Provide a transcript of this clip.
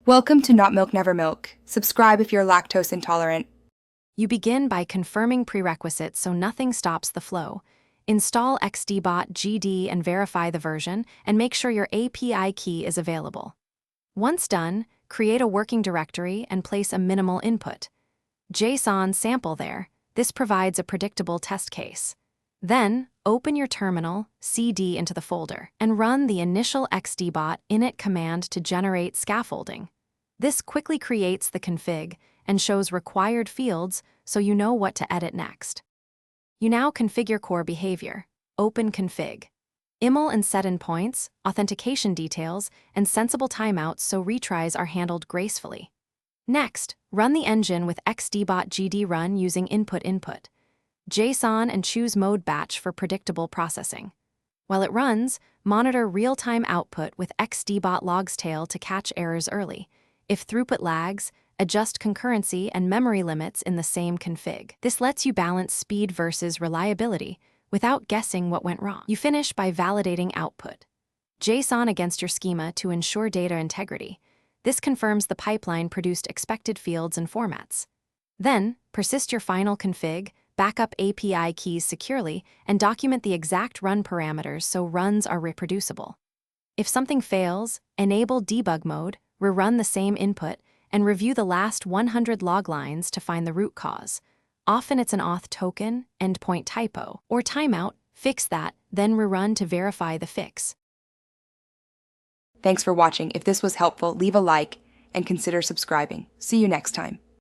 Welcome to Not Milk Never Milk. Subscribe if you're lactose intolerant. You begin by confirming prerequisites so nothing stops the flow. Install XDBot GD and verify the version, and make sure your API key is available. Once done, create a working directory and place a minimal input. JSON sample there. This provides a predictable test case. Then, open your terminal, cd into the folder, and run the initial XDBot init command to generate scaffolding. This quickly creates the config and shows required fields so you know what to edit next. You now configure core behavior. Open config. IML and set endpoints, authentication details, and sensible timeouts so retries are handled gracefully. Next, run the engine with XDBot GD run using input, JSON, and choose mode batch for predictable processing. While it runs, monitor real-time output with XDBot logs tail to catch errors early. If throughput lags, adjust concurrency and memory limits in the same config. This lets you balance speed versus reliability without guessing what went wrong. You finish by validating output. JSON against your schema to ensure data integrity. This confirms the pipeline produced expected fields and formats. Then, persist your final config, backup API keys securely, and document the exact run parameters so runs are reproducible. If something fails, enable debug mode, rerun the same input, and review the last 100 log lines to find the root cause. Often it's an auth token, endpoint typo, or timeout. Fix that, then rerun to verify the fix. Thanks for watching. If this was helpful, leave a like and consider subscribing. See you next time.